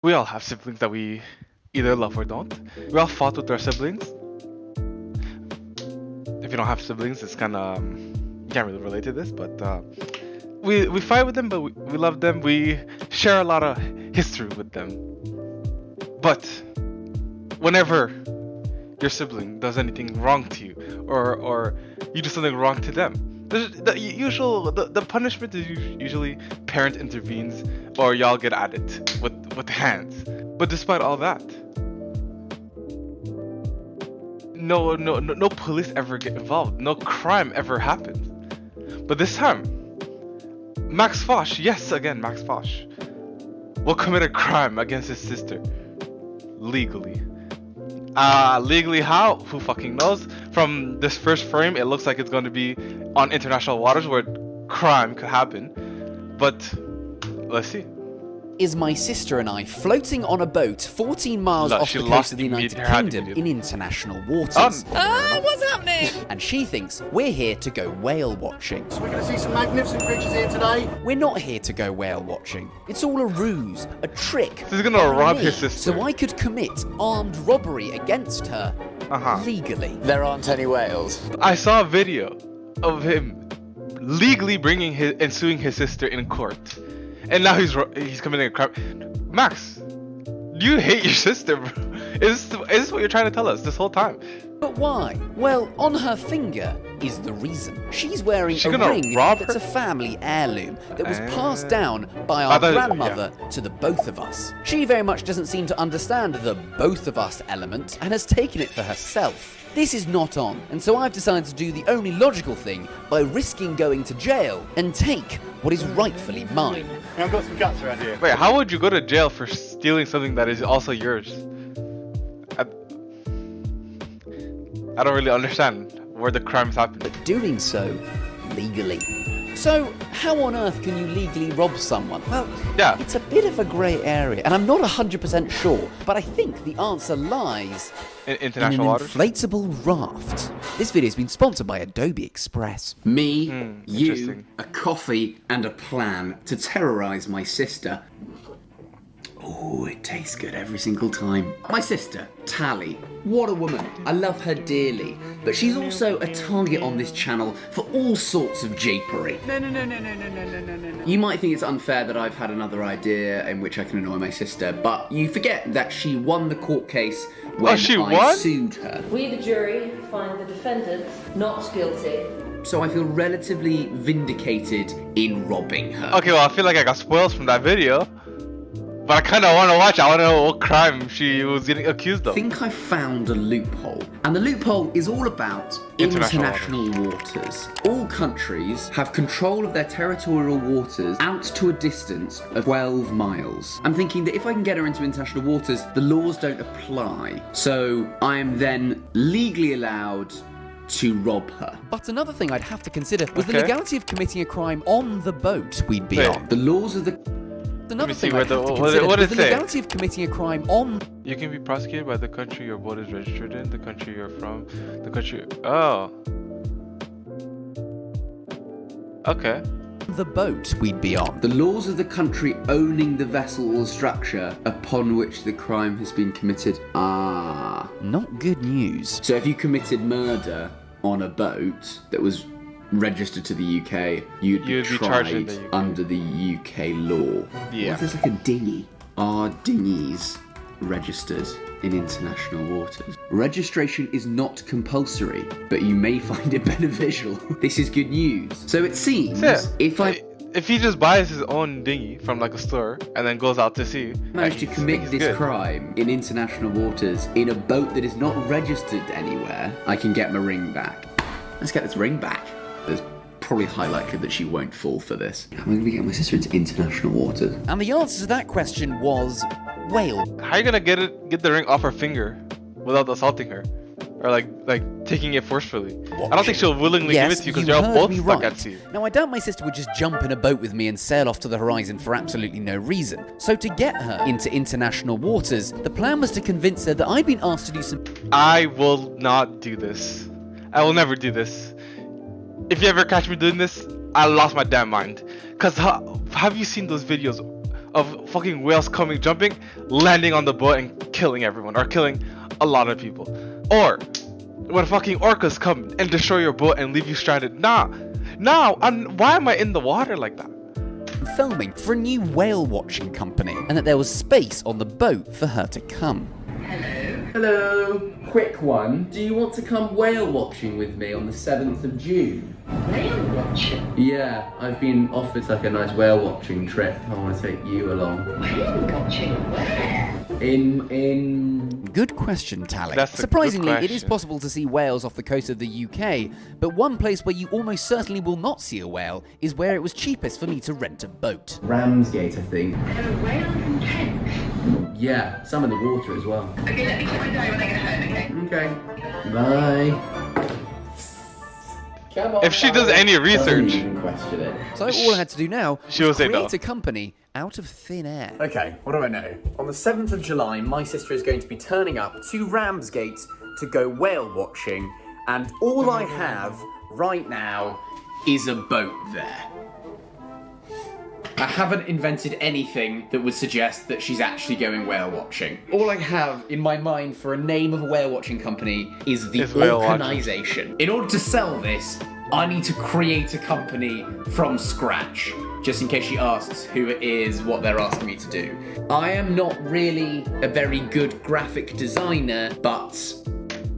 We all have siblings that we either love or don't. We all fought with our siblings. If you don't have siblings, it's kind of you can't really relate to this, but we fight with them, but we love them. We share a lot of history with them. But whenever your sibling does anything wrong to you, or you do something wrong to them, the punishment is usually parent intervenes or y'all get at it with hands. But despite all that, no police ever get involved. No crime ever happens. But this time, Max Fosh, yes again Max Fosh, will commit a crime against his sister legally. Legally how? Who fucking knows? From this first frame, it looks like it's going to be on international waters where crime could happen. But let's see. Is my sister and I floating on a boat 14 miles off the coast of the United Kingdom in international waters. What's happening? And she thinks we're here to go whale watching. So we're going to see some magnificent creatures here today. We're not here to go whale watching. It's all a ruse, a trick. So he's gonna rob his sister. So I could commit armed robbery against her legally. There aren't any whales. I saw a video of him legally bringing and suing his sister in court. And now he's committing a crime. Max, do you hate your sister, bro? Is this what you're trying to tell us this whole time? But why? Well, on her finger is the reason. She's wearing a ring that's a family heirloom that was passed down by our grandmother to the both of us. She very much doesn't seem to understand the both of us element and has taken it for herself. This is not on, and so I've decided to do the only logical thing by risking going to jail and take what is rightfully mine. I've got some guts around here. Wait, how would you go to jail for stealing something that is also yours? I don't really understand where the crimes happen. But doing so legally. So, how on earth can you legally rob someone? Well, it's a bit of a grey area, and I'm not 100% sure, but I think the answer lies in international waters? Inflatable raft. This video has been sponsored by Adobe Express. Me, you, a coffee, and a plan to terrorise my sister. Oh, it tastes good every single time. My sister, Tally. What a woman. I love her dearly. But she's also a target on this channel for all sorts of japery. No. You might think it's unfair that I've had another idea in which I can annoy my sister, but you forget that she won the court case when I sued her. We, the jury, find the defendant not guilty. So I feel relatively vindicated in robbing her. Okay, well, I feel like I got spoils from that video. But I kind of want to watch it. I want to know what crime she was getting accused of. I think I found a loophole. And the loophole is all about international waters. All countries have control of their territorial waters out to a distance of 12 miles. I'm thinking that if I can get her into international waters, the laws don't apply. So I am then legally allowed to rob her. But another thing I'd have to consider was the legality of committing a crime on the boat we'd be on. The laws of the... Another thing I'd have to consider was the legality of committing a crime on... You can be prosecuted by the country your boat is registered in, the country you're from, the country... Oh. Okay. The boat we'd be on. The laws of the country owning the vessel or structure upon which the crime has been committed. Not good news. So if you committed murder on a boat that was registered to the UK, you'd be tried under the UK law. Yeah. What if there's like a dinghy? Are dinghies registered in international waters? Registration is not compulsory, but you may find it beneficial. This is good news. So it seems if he just buys his own dinghy from like a store and then goes out to sea, managed to commit this crime in international waters in a boat that is not registered anywhere, I can get my ring back. Let's get this ring back. There's probably high likelihood that she won't fall for this. I'm going to be getting my sister into international waters. And the answer to that question was whale. How are you gonna get the ring off her finger without assaulting her, or like taking it forcefully? I don't think she'll willingly give it to you because you're both stuck at sea. Now I doubt my sister would just jump in a boat with me and sail off to the horizon for absolutely no reason. So to get her into international waters, the plan was to convince her that I'd been asked to do some... I will not do this. I will never do this. If you ever catch me doing this, I lost my damn mind. Cause have you seen those videos of fucking whales coming, jumping, landing on the boat and killing everyone, or killing a lot of people. Or when fucking orcas come and destroy your boat and leave you stranded. Why am I in the water like that? Filming for a new whale watching company, and that there was space on the boat for her to come. Hello, quick one. Do you want to come whale watching with me on the 7th of June? Whale watching? Yeah, I've been offered like a nice whale watching trip. I want to take you along. Whale watching? Where? Good question, Tally. That's a Surprisingly, good it is question. possible to see whales off the coast of the UK, but one place where you almost certainly will not see a whale is where it was cheapest for me to rent a boat. Ramsgate, I think. There are whales in Kent. Yeah, some in the water as well. Okay, let me find out when I get home, okay? Okay. Bye. Come on, If she does any research, Doesn't even question it. So all I had to do now She will was say create no. a company out of thin air. Okay, what do I know? On the 7th of July, my sister is going to be turning up to Ramsgate to go whale watching, and all I have right now Is a boat there? I haven't invented anything that would suggest that she's actually going whale watching. All I have in my mind for a name of a whale watching company is the Is whale watching. organisation. In order to sell this, I need to create a company from scratch, just in case she asks who it is, what they're asking me to do. I am not really a very good graphic designer, but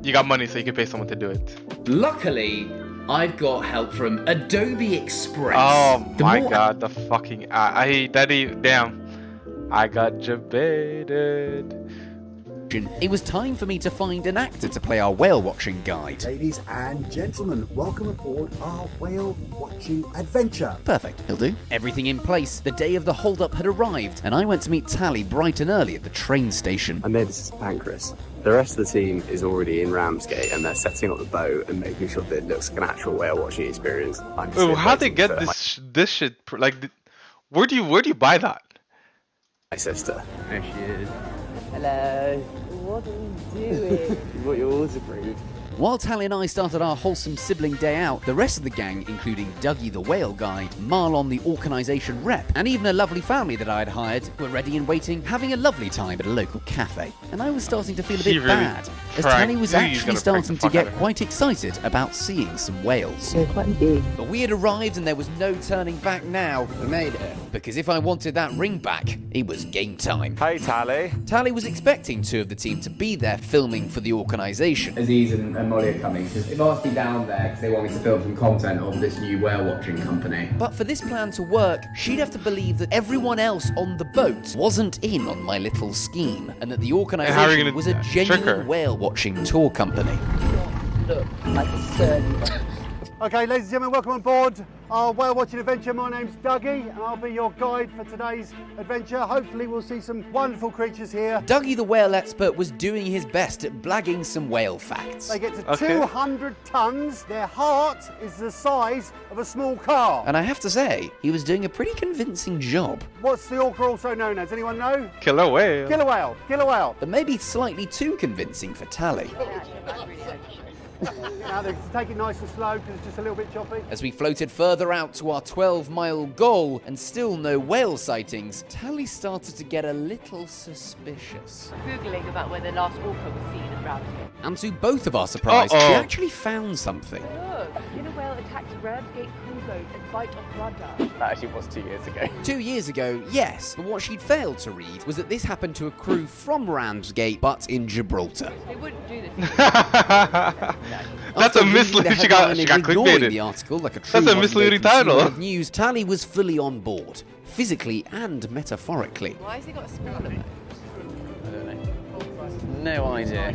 you got money so you can pay someone to do it. luckily, I've got help from Adobe Express. Oh The my more- god, the fucking damn. I got jebaited. It was time for me to find an actor to play our whale watching guide. Ladies and gentlemen, welcome aboard our whale watching adventure. Perfect, he'll do. Everything in place, the day of the hold-up had arrived, and I went to meet Tally bright and early at the train station. And this is Pancras. The rest of the team is already in Ramsgate and they're setting up the boat and making sure that it looks like an actual whale watching experience. I'm just Oh, how'd they waiting get for this shit? Like, where do you buy that? my sister. There she is. Hello. What are you doing? You got your orders approved. While Tally and I started our wholesome sibling day out, the rest of the gang, including Dougie the whale guide, Marlon the organisation rep, and even a lovely family that I had hired, were ready and waiting, having a lovely time at a local cafe. And I was starting to feel a bit He really bad, as pranked- Tally was he's actually gonna prank starting the to fuck out get of her. quite excited about seeing some whales. They're quite big. But we had arrived and there was no turning back now. We made it. Because if I wanted that ring back, it was game time. Hey, Tally. Tally was expecting two of the team to be there filming for the organisation. Aziz and Molly are coming because they've asked me down there because they want me to film some content of this new whale watching company. But for this plan to work, she'd have to believe that everyone else on the boat wasn't in on my little scheme, and that the how are you organisation gonna was a trick her? genuine whale watching tour company. Look like a surly. Okay, ladies and gentlemen, welcome on board our whale watching adventure. My name's Dougie, and I'll be your guide for today's adventure. Hopefully, we'll see some wonderful creatures here. Dougie the whale expert was doing his best at blagging some whale facts. They get to Okay. 200 tons. Their heart is the size of a small car. And I have to say, he was doing a pretty convincing job. What's the orca also known as? Anyone know? Killer whale. Killer whale. Killer whale. But maybe slightly too convincing for Tally. Now, they take it nice and slow because it's just a little bit choppy. As we floated further out to our 12-mile goal and still no whale sightings, Tally started to get a little suspicious. Googling about where the last orca was seen at Ramsgate. And to both of our surprise, she actually found something. Look, killer whale attacks Ramsgate crew boat and bite off rudder. That actually was 2 years ago. 2 years ago, yes, but what she'd failed to read was that this happened to a crew from Ramsgate, but in Gibraltar. They wouldn't do this. That's After a reading misleading. the She got headline and ignoring clickbaited. the article like a true That's a modern-day misleading consumer title. of news, Tally was fully on board, physically and metaphorically. Why has he got a smaller boat? I don't know. No idea.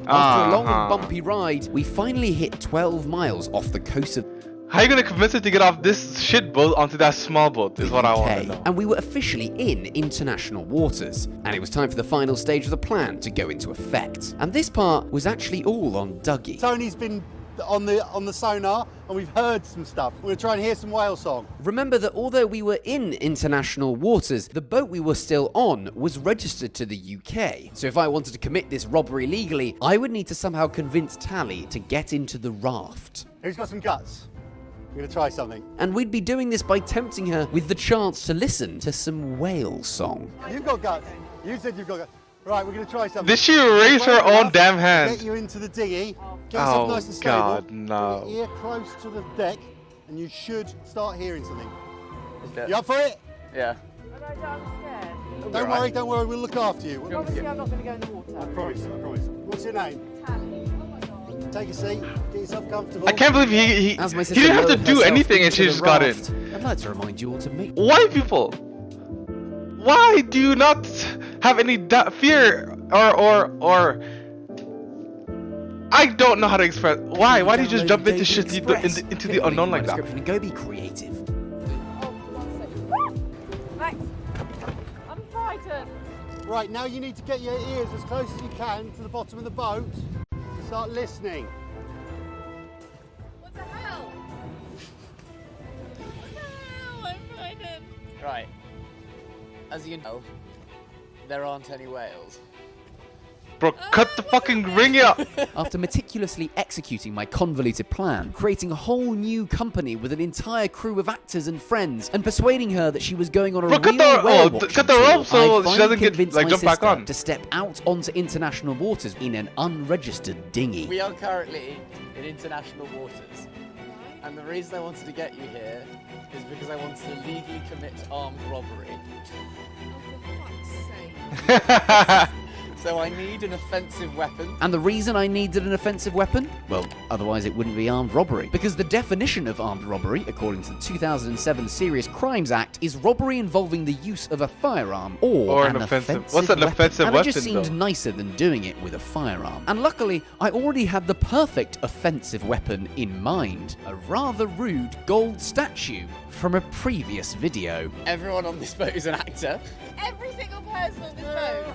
After a long and bumpy ride, we finally hit 12 miles off the coast of How are you gonna convince her to get off this shit boat onto that small boat? Is what I want to UK, know. and we were officially in international waters, and it was time for the final stage of the plan to go into effect. And this part was actually all on Dougie. Tony's been on the sonar, and we've heard some stuff. We're going to try and hear some whale song. Remember that although we were in international waters, the boat we were still on was registered to the UK. So if I wanted to commit this robbery legally, I would need to somehow convince Tally to get into the raft. Who's got some guts? We're going to try something. And we'd be doing this by tempting her with the chance to listen to some whale song. You've got guts. You said you've got guts. Right, we're going to try something. Did she raise her own damn hand? Get you into the dinghy. Get yourself nice and stable. God, no. Get your ear close to the deck, and you should start hearing something. Okay. You up for it? Yeah. Don't worry, we'll look after you. Obviously, I'm not going to go in the water. I promise. What's your name? Tally. Oh my God. Take a seat, get yourself comfortable. I can't believe he didn't have to do anything and she just got in. I'd like to remind you all to meet. Why, people? Why do you not have any fear or I don't know how to express. Why? Why do you just jump into shit into the unknown like that? And go be creative. Right, now you need to get your ears as close as you can to the bottom of the boat and start listening. What the hell? What the hell? I'm frightened. Right. As you know, there aren't any whales. Bro, cut the fucking ring up! After meticulously executing my convoluted plan, creating a whole new company with an entire crew of actors and friends, and persuading her that she was going on a cut the rope so she doesn't get jump back on. To step out onto international waters in an unregistered dinghy. We are currently in international waters, and the reason I wanted to get you here is because I wanted to legally commit armed robbery. Oh, for fuck's sake. So I need an offensive weapon. And the reason I needed an offensive weapon? Well, otherwise it wouldn't be armed robbery. Because the definition of armed robbery, according to the 2007 Serious Crimes Act, is robbery involving the use of a firearm or an offensive What's an offensive weapon? weapon, And it just seemed nicer than doing it with a firearm. And luckily, I already had the perfect offensive weapon in mind. A rather rude gold statue from a previous video. Everyone on this boat is an actor. Every single person on this boat.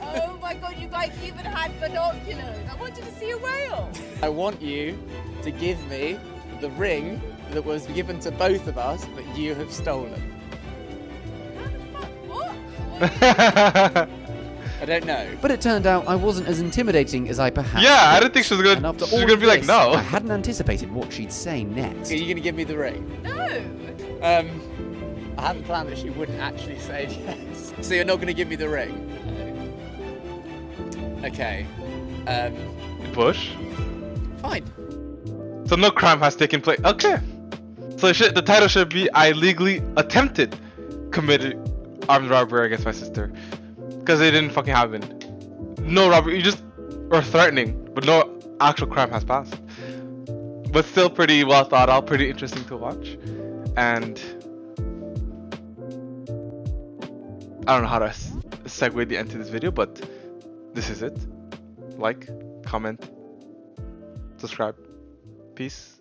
Oh my God, you guys even had binoculars. I wanted to see a whale. I want you to give me the ring that was given to both of us that you have stolen. What? I don't know. But it turned out I wasn't as intimidating as I perhaps I didn't think she was gonna. She was gonna be like, no. I hadn't anticipated what she'd say next. Are you gonna give me the ring? No. I hadn't planned that she wouldn't actually say yes. So you're not gonna give me the ring? Okay. Push. Fine. So no crime has taken place. Okay. So the title should be I legally attempted committed armed robbery against my sister. Because it didn't fucking happen. No robbery, you just were threatening, but no actual crime has passed. But still pretty well thought out, pretty interesting to watch. And I don't know how to segue the end to this video, but this is it. Like, comment, subscribe. Peace.